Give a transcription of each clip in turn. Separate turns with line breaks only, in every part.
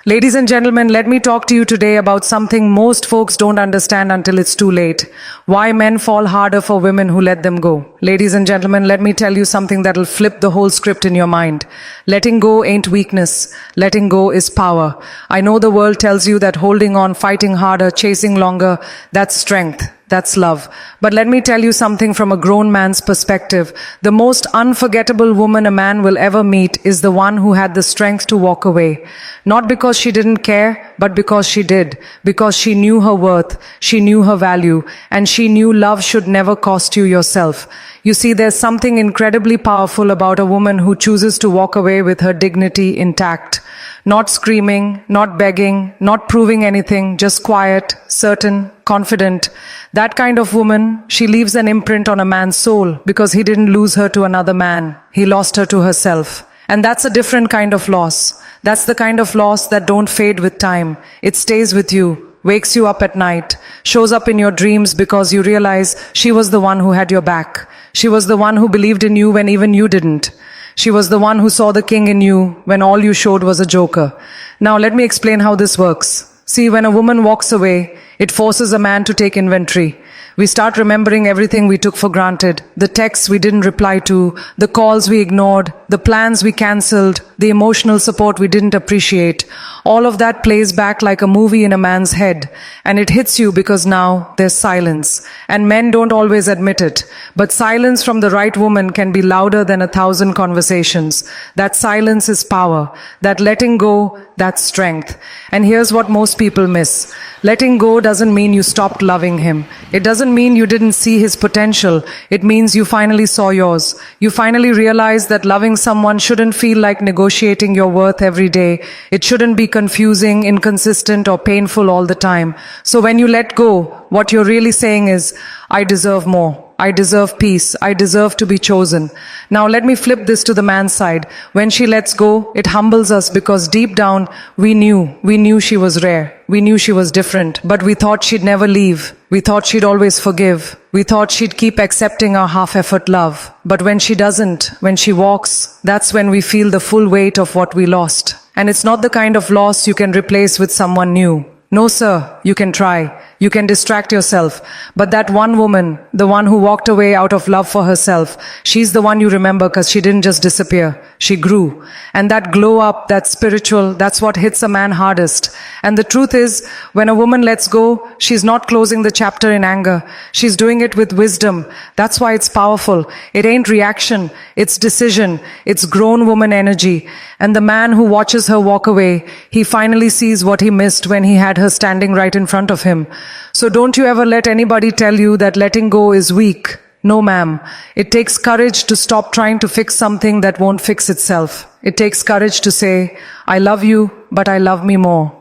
Ladies and gentlemen, let me talk to you today about something most folks don't understand until it's too late. Why men fall harder for women who let them go. Ladies and gentlemen, let me tell you something that'll flip the whole script in your mind. Letting go ain't weakness. Letting go is power. I know the world tells you that holding on, fighting harder, chasing longer, that's strength. That's love. But let me tell you something from a grown man's perspective. The most unforgettable woman a man will ever meet is the one who had the strength to walk away. Not because she didn't care, but because she did. Because she knew her worth, she knew her value, and she knew love should never cost you yourself. You see, there's something incredibly powerful about a woman who chooses to walk away with her dignity intact. Not screaming, not begging, not proving anything, just quiet, certain, confident. That kind of woman, she leaves an imprint on a man's soul because he didn't lose her to another man. He lost her to herself. And that's a different kind of loss. That's the kind of loss that don't fade with time. It stays with you, wakes you up at night, shows up in your dreams because you realize she was the one who had your back. She was the one who believed in you when even you didn't. She was the one who saw the king in you when all you showed was a joker. Now let me explain how this works. See, when a woman walks away, it forces a man to take inventory. We start remembering everything we took for granted, the texts we didn't reply to, the calls we ignored, the plans we cancelled, the emotional support we didn't appreciate. All of that plays back like a movie in a man's head, and it hits you because now there's silence. And men don't always admit it, but silence from the right woman can be louder than 1,000 conversations. That silence is power. That letting go, that's strength. And here's what most people miss. Letting go doesn't mean you stopped loving him. It doesn't mean you didn't see his potential. It means you finally saw yours. You finally realized that loving someone shouldn't feel like negotiating your worth every day. It shouldn't be confusing, inconsistent, or painful all the time. So when you let go, what you're really saying is, I deserve more. I deserve peace. I deserve to be chosen. Now let me flip this to the man's side. When she lets go, it humbles us because deep down, we knew she was rare. We knew she was different, but we thought she'd never leave. We thought she'd always forgive. We thought she'd keep accepting our half-effort love. But when she doesn't, when she walks, that's when we feel the full weight of what we lost. And it's not the kind of loss you can replace with someone new. No, sir, you can try. You can distract yourself. But that one woman, the one who walked away out of love for herself, she's the one you remember because she didn't just disappear. She grew. And that glow up, that spiritual, that's what hits a man hardest. And the truth is, when a woman lets go, she's not closing the chapter in anger. She's doing it with wisdom. That's why it's powerful. It ain't reaction. It's decision. It's grown woman energy. And the man who watches her walk away, he finally sees what he missed when he had her standing right in front of him. So don't you ever let anybody tell you that letting go is weak. No, ma'am. It takes courage to stop trying to fix something that won't fix itself. It takes courage to say, I love you, but I love me more.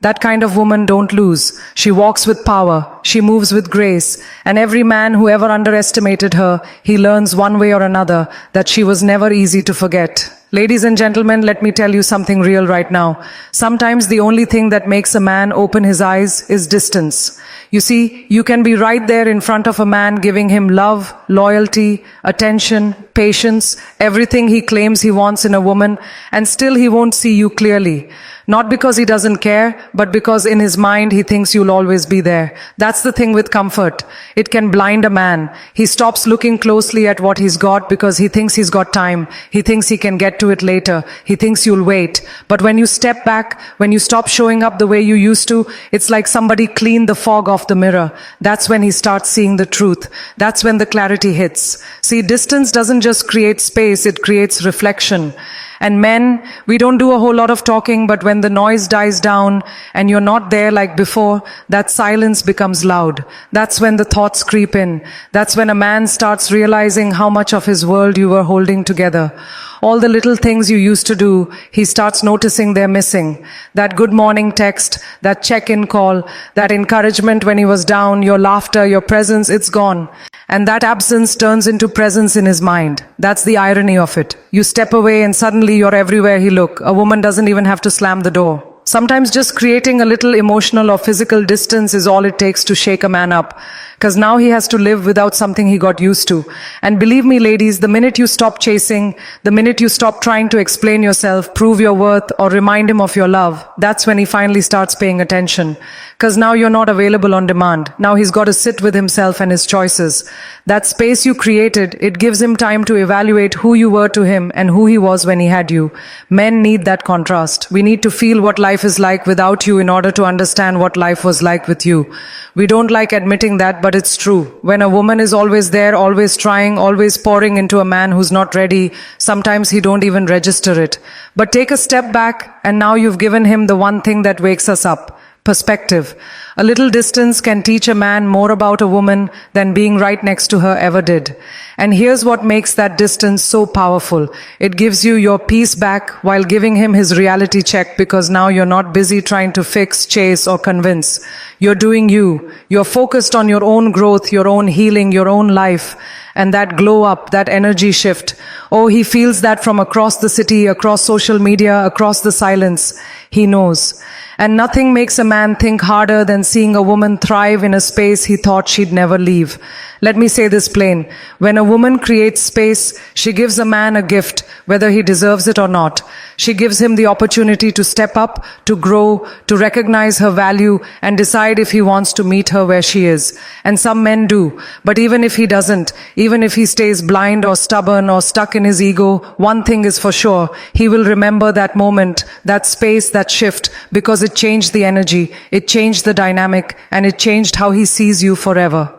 That kind of woman don't lose. She walks with power. She moves with grace. And every man who ever underestimated her, he learns one way or another that she was never easy to forget. Ladies and gentlemen, let me tell you something real right now. Sometimes the only thing that makes a man open his eyes is distance. You see, you can be right there in front of a man giving him love, loyalty, attention, patience, everything he claims he wants in a woman, and still he won't see you clearly. Not because he doesn't care, but because in his mind he thinks you'll always be there. That's the thing with comfort. It can blind a man. He stops looking closely at what he's got because he thinks he's got time. He thinks he can get to it later. He thinks you'll wait. But when you step back, when you stop showing up the way you used to, it's like somebody cleaned the fog off the mirror. That's when he starts seeing the truth. That's when the clarity hits. See, distance doesn't just create space, it creates reflection. And men, we don't do a whole lot of talking, but when the noise dies down and you're not there like before, that silence becomes loud. That's when the thoughts creep in. That's when a man starts realizing how much of his world you were holding together. All the little things you used to do, he starts noticing they're missing. That good morning text, that check-in call, that encouragement when he was down, your laughter, your presence, it's gone. And that absence turns into presence in his mind. That's the irony of it. You step away and suddenly you're everywhere he look. A woman doesn't even have to slam the door. Sometimes just creating a little emotional or physical distance is all it takes to shake a man up. Because now he has to live without something he got used to. And believe me, ladies, the minute you stop chasing, the minute you stop trying to explain yourself, prove your worth, or remind him of your love, that's when he finally starts paying attention. Because now you're not available on demand. Now he's got to sit with himself and his choices. That space you created, it gives him time to evaluate who you were to him and who he was when he had you. Men need that contrast. We need to feel what life is like without you in order to understand what life was like with you. We don't like admitting that, but it's true. When a woman is always there, always trying, always pouring into a man who's not ready, sometimes he don't even register it. But take a step back, and now you've given him the one thing that wakes us up. Perspective. A little distance can teach a man more about a woman than being right next to her ever did. And here's what makes that distance so powerful. It gives you your peace back while giving him his reality check, because now you're not busy trying to fix, chase, or convince. You're doing you. You're focused on your own growth, your own healing, your own life. And that glow up, that energy shift. Oh, he feels that from across the city, across social media, across the silence. He knows. And nothing makes a man think harder than seeing a woman thrive in a space he thought she'd never leave. Let me say this plain. When a woman creates space, she gives a man a gift, whether he deserves it or not. She gives him the opportunity to step up, to grow, to recognize her value, and decide if he wants to meet her where she is. And some men do. But even if he doesn't, even if he stays blind or stubborn or stuck in his ego, one thing is for sure. He will remember that moment, that space, that shift, because it changed the energy, it changed the dynamic, and it changed how he sees you forever.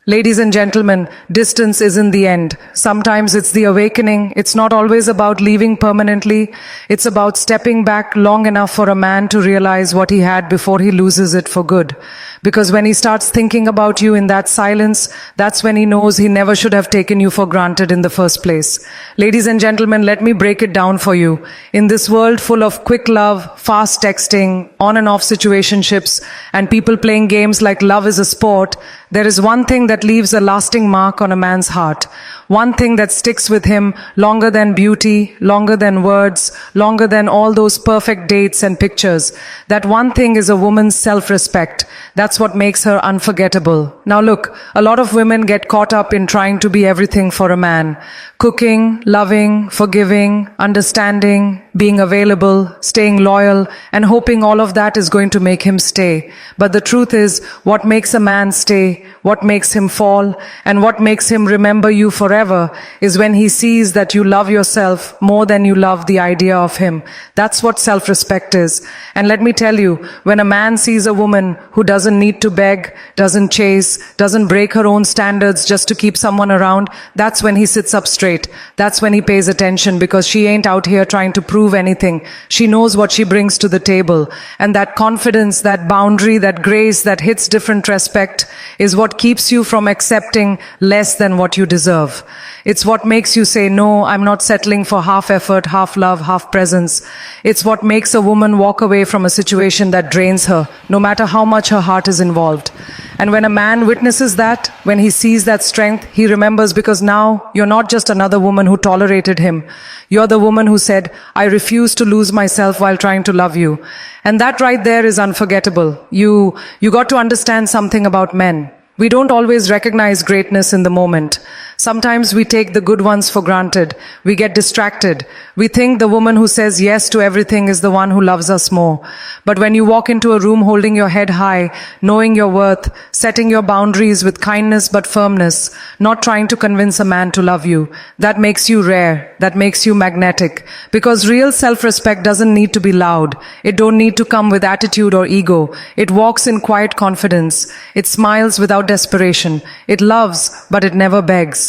Ladies and gentlemen, distance isn't the end. Sometimes it's the awakening. It's not always about leaving permanently. It's about stepping back long enough for a man to realize what he had before he loses it for good. Because when he starts thinking about you in that silence, that's when he knows he never should have taken you for granted in the first place. Ladies and gentlemen, let me break it down for you. In this world full of quick love, fast texting, on and off situationships, and people playing games like love is a sport, there is one thing that leaves a lasting mark on a man's heart. One thing that sticks with him longer than beauty, longer than words, longer than all those perfect dates and pictures. That one thing is a woman's self-respect. That's what makes her unforgettable. Now look, a lot of women get caught up in trying to be everything for a man. Cooking, loving, forgiving, understanding, being available, staying loyal, and hoping all of that is going to make him stay. But the truth is, what makes a man stay, what makes him fall, and what makes him remember you forever is when he sees that you love yourself more than you love the idea of him. That's what self-respect is. And let me tell you, when a man sees a woman who doesn't need to beg, doesn't chase, doesn't break her own standards just to keep someone around, that's when he sits up straight. That's when he pays attention, because she ain't out here trying to prove anything. She knows what she brings to the table. And that confidence, that boundary, that grace that hits different respect is what keeps you from accepting less than what you deserve. It's what makes you say, no, I'm not settling for half effort, half love, half presence. It's what makes a woman walk away from a situation that drains her, no matter how much her heart is involved. And when a man witnesses that, when he sees that strength, he remembers, because now you're not just another woman who tolerated him. You're the woman who said, I refuse to lose myself while trying to love you. And that right there is unforgettable. You got to understand something about men. We don't always recognize greatness in the moment. Sometimes we take the good ones for granted. We get distracted. We think the woman who says yes to everything is the one who loves us more. But when you walk into a room holding your head high, knowing your worth, setting your boundaries with kindness but firmness, not trying to convince a man to love you, that makes you rare. That makes you magnetic. Because real self-respect doesn't need to be loud. It don't need to come with attitude or ego. It walks in quiet confidence. It smiles without desperation. It loves, but it never begs.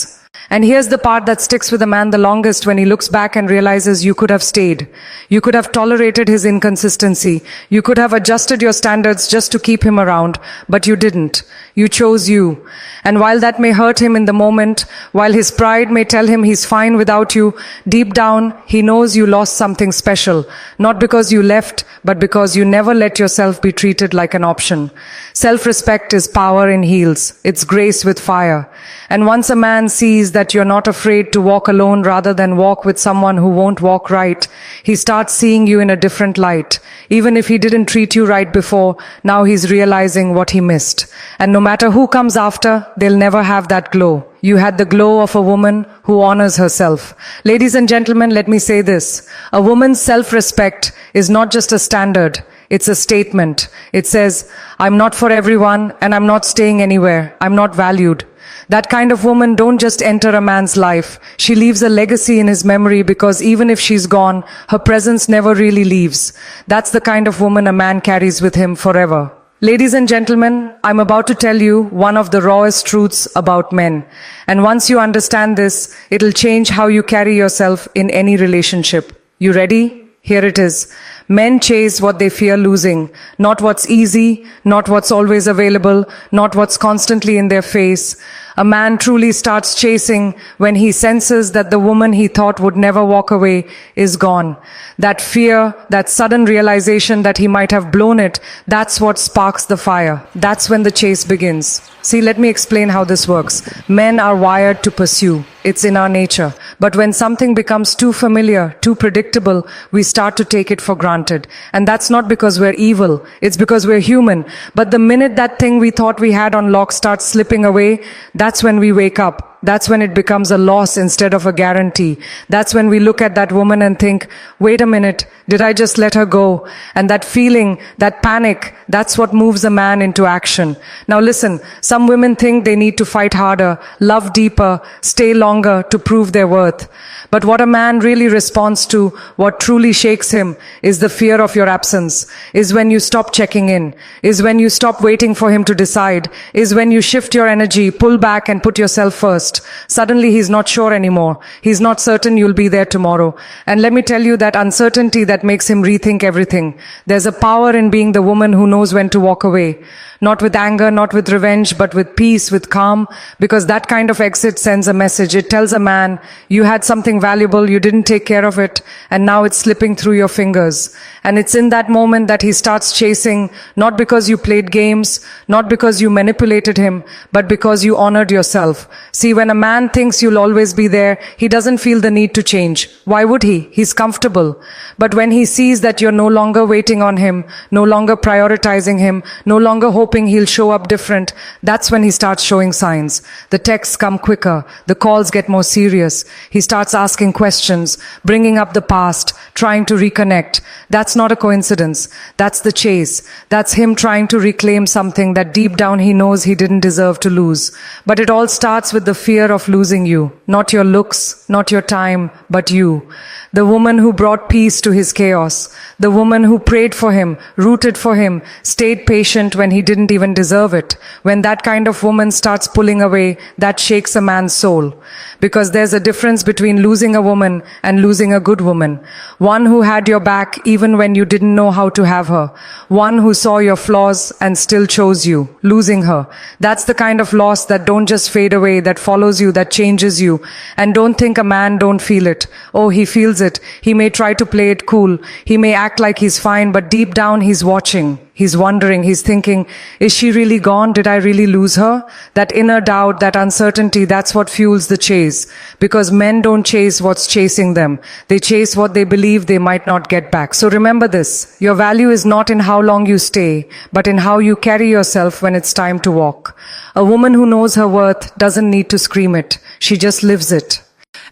And here's the part that sticks with a man the longest, when he looks back and realizes you could have stayed. You could have tolerated his inconsistency. You could have adjusted your standards just to keep him around, but you didn't. You chose you. And while that may hurt him in the moment, while his pride may tell him he's fine without you, deep down, he knows you lost something special. Not because you left, but because you never let yourself be treated like an option. Self-respect is power in heels. It's grace with fire. And once a man sees sees that you're not afraid to walk alone rather than walk with someone who won't walk right, he starts seeing you in a different light. Even if he didn't treat you right before, now he's realizing what he missed. And no matter who comes after, they'll never have that glow. You had the glow of a woman who honors herself. Ladies and gentlemen, let me say this. A woman's self-respect is not just a standard. It's a statement. It says, I'm not for everyone and I'm not staying anywhere. I'm not valued. That kind of woman don't just enter a man's life. She leaves a legacy in his memory because even if she's gone, her presence never really leaves. That's the kind of woman a man carries with him forever. Ladies and gentlemen, I'm about to tell you one of the rawest truths about men. And once you understand this, it'll change how you carry yourself in any relationship. You ready? Here it is. Men chase what they fear losing, not what's easy, not what's always available, not what's constantly in their face. A man truly starts chasing when he senses that the woman he thought would never walk away is gone. That fear, that sudden realization that he might have blown it, that's what sparks the fire. That's when the chase begins. See, let me explain how this works. Men are wired to pursue. It's in our nature. But when something becomes too familiar, too predictable, we start to take it for granted. And that's not because we're evil. It's because we're human. But the minute that thing we thought we had on lock starts slipping away, that's when we wake up. That's when it becomes a loss instead of a guarantee. That's when we look at that woman and think, wait a minute, did I just let her go? And that feeling, that panic, that's what moves a man into action. Now listen, some women think they need to fight harder, love deeper, stay longer to prove their worth. But what a man really responds to, what truly shakes him, is the fear of your absence, is when you stop checking in, is when you stop waiting for him to decide, is when you shift your energy, pull back and put yourself first. Suddenly he's not sure anymore. He's not certain you'll be there tomorrow. And let me tell you, that uncertainty that makes him rethink everything. There's a power in being the woman who knows when to walk away. Not with anger, not with revenge, but with peace, with calm, because that kind of exit sends a message. It tells a man, you had something valuable, you didn't take care of it, and now it's slipping through your fingers. And it's in that moment that he starts chasing, not because you played games, not because you manipulated him, but because you honored yourself. See, when a man thinks you'll always be there, he doesn't feel the need to change. Why would he? He's comfortable. But when he sees that you're no longer waiting on him, no longer prioritizing him, no longer hoping he'll show up different, that's when he starts showing signs. The texts come quicker, the calls get more serious. He starts asking questions, bringing up the past, trying to reconnect. That's not a coincidence. That's the chase. That's him trying to reclaim something that deep down he knows he didn't deserve to lose. But it all starts with the fear of losing you. Not your looks, not your time, but you. The woman who brought peace to his chaos. The woman who prayed for him, rooted for him, stayed patient when he didn't even deserve it. When that kind of woman starts pulling away, that shakes a man's soul. Because there's a difference between losing a woman and losing a good woman. One who had your back even when you didn't know how to have her. One who saw your flaws and still chose you. Losing her. That's the kind of loss that don't just fade away, that follows you, that changes you. And don't think a man don't feel it. Oh, he feels it. He may try to play it cool. He may act like he's fine, but deep down he's watching. He's wondering, he's thinking, is she really gone? Did I really lose her? That inner doubt, that uncertainty, that's what fuels the chase. Because men don't chase what's chasing them. They chase what they believe they might not get back. So remember this, your value is not in how long you stay, but in how you carry yourself when it's time to walk. A woman who knows her worth doesn't need to scream it. She just lives it.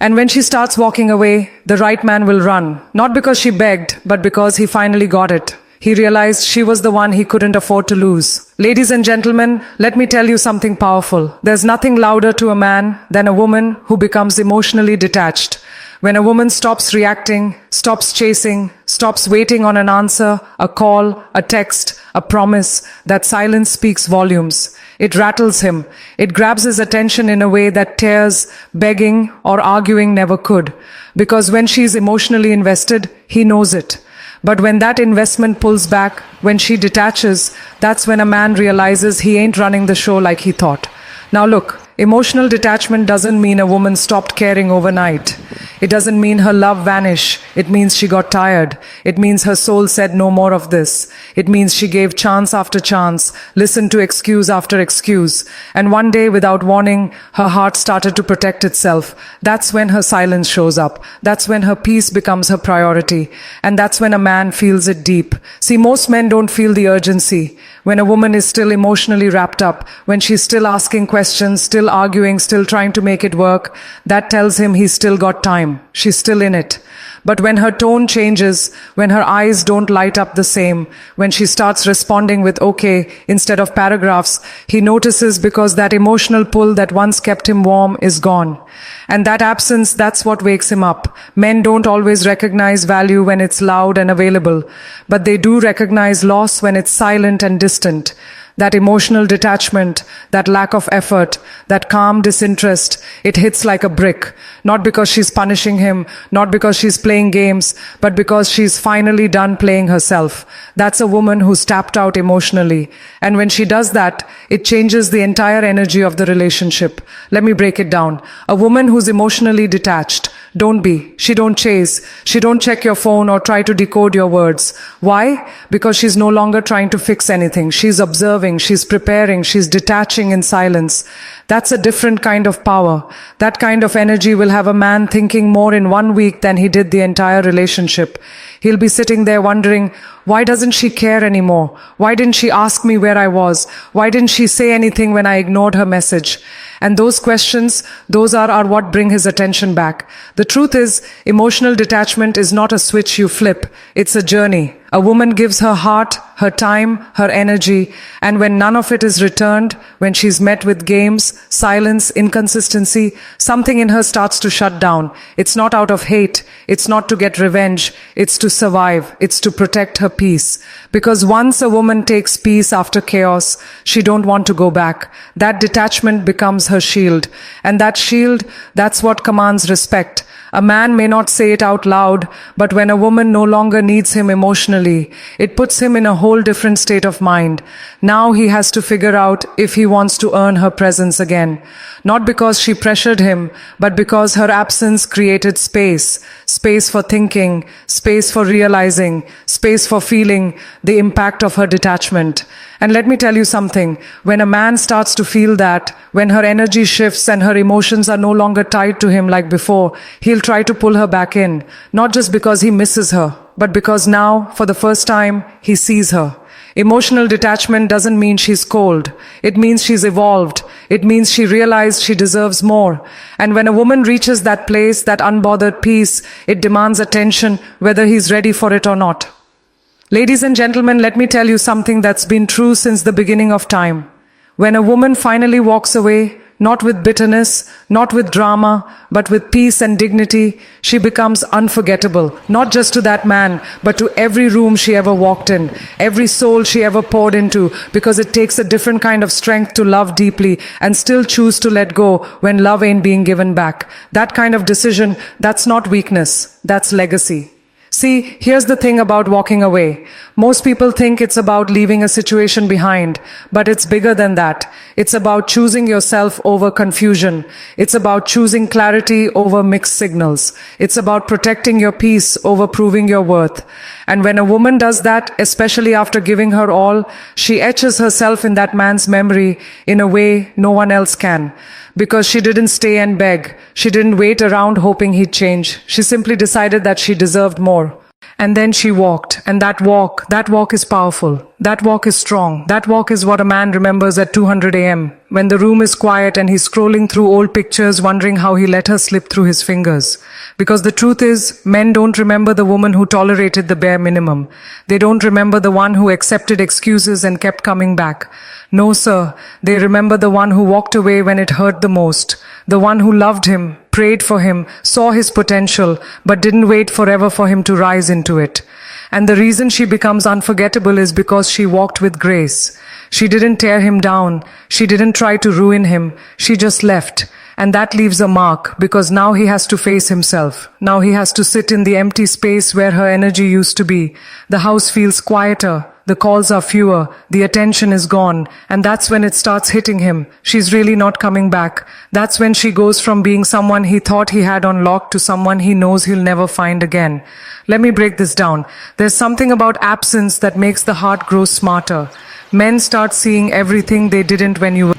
And when she starts walking away, the right man will run. Not because she begged, but because he finally got it. He realized she was the one he couldn't afford to lose. Ladies and gentlemen, let me tell you something powerful. There's nothing louder to a man than a woman who becomes emotionally detached. When a woman stops reacting, stops chasing, stops waiting on an answer, a call, a text, a promise, that silence speaks volumes. It rattles him. It grabs his attention in a way that tears, begging, or arguing never could. Because when she's emotionally invested, he knows it. But when that investment pulls back, when she detaches, that's when a man realizes he ain't running the show like he thought. Now look, emotional detachment doesn't mean a woman stopped caring overnight. It doesn't mean her love vanished. It means she got tired. It means her soul said no more of this. It means she gave chance after chance, listened to excuse after excuse. And one day, without warning, her heart started to protect itself. That's when her silence shows up. That's when her peace becomes her priority. And that's when a man feels it deep. See, most men don't feel the urgency. When a woman is still emotionally wrapped up, when she's still asking questions, still arguing, still trying to make it work, that tells him he's still got time. She's still in it. But when her tone changes, when her eyes don't light up the same, when she starts responding with okay instead of paragraphs, he notices because that emotional pull that once kept him warm is gone. And that absence, that's what wakes him up. Men don't always recognize value when it's loud and available, but they do recognize loss when it's silent and distant. That emotional detachment, that lack of effort, that calm disinterest, it hits like a brick. Not because she's punishing him, not because she's playing games, but because she's finally done playing herself. That's a woman who's tapped out emotionally. And when she does that, it changes the entire energy of the relationship. Let me break it down. A woman who's emotionally detached, don't be. She don't chase. She don't check your phone or try to decode your words. Why? Because she's no longer trying to fix anything. She's observing, she's preparing, she's detaching in silence. That's a different kind of power. That kind of energy will have a man thinking more in 1 week than he did the entire relationship. He'll be sitting there wondering, why doesn't she care anymore? Why didn't she ask me where I was? Why didn't she say anything when I ignored her message? And those questions, those are what bring his attention back. The truth is, emotional detachment is not a switch you flip. It's a journey. A woman gives her heart, her time, her energy, and when none of it is returned, when she's met with games, silence, inconsistency, something in her starts to shut down. It's not out of hate. It's not to get revenge. It's to survive. It's to protect her peace. Because once a woman takes peace after chaos, she don't want to go back. That detachment becomes her shield. And that shield, that's what commands respect. A man may not say it out loud, but when a woman no longer needs him emotionally, it puts him in a whole different state of mind. Now he has to figure out if he wants to earn her presence again. Not because she pressured him, but because her absence created space. Space for thinking, space for realizing, space for feeling the impact of her detachment. And let me tell you something, when a man starts to feel that, when her energy shifts and her emotions are no longer tied to him like before, he'll try to pull her back in, not just because he misses her, but because now, for the first time, he sees her. Emotional detachment doesn't mean she's cold. It means she's evolved. It means she realized she deserves more. And when a woman reaches that place, that unbothered peace, it demands attention, whether he's ready for it or not. Ladies and gentlemen, let me tell you something that's been true since the beginning of time. When a woman finally walks away, not with bitterness, not with drama, but with peace and dignity, she becomes unforgettable, not just to that man, but to every room she ever walked in, every soul she ever poured into, because it takes a different kind of strength to love deeply and still choose to let go when love ain't being given back. That kind of decision, that's not weakness, that's legacy. See, here's the thing about walking away. Most people think it's about leaving a situation behind, but it's bigger than that. It's about choosing yourself over confusion. It's about choosing clarity over mixed signals. It's about protecting your peace over proving your worth. And when a woman does that, especially after giving her all, she etches herself in that man's memory in a way no one else can. Because she didn't stay and beg. She didn't wait around hoping he'd change. She simply decided that she deserved more. And then she walked. And that walk is powerful. That walk is strong. That walk is what a man remembers at 200 a.m. when the room is quiet and he's scrolling through old pictures wondering how he let her slip through his fingers. Because the truth is, men don't remember the woman who tolerated the bare minimum. They don't remember the one who accepted excuses and kept coming back. No, sir. They remember the one who walked away when it hurt the most. The one who loved him, prayed for him, saw his potential, but didn't wait forever for him to rise into it. And the reason she becomes unforgettable is because she walked with grace. She didn't tear him down. She didn't try to ruin him. She just left. And that leaves a mark, because now he has to face himself. Now he has to sit in the empty space where her energy used to be. The house feels quieter. the calls are fewer, the attention is gone, and that's when it starts hitting him. She's really not coming back. That's when she goes from being someone he thought he had on lock to someone he knows he'll never find again. Let me break this down. There's something about absence that makes the heart grow smarter. Men start seeing everything they didn't when you were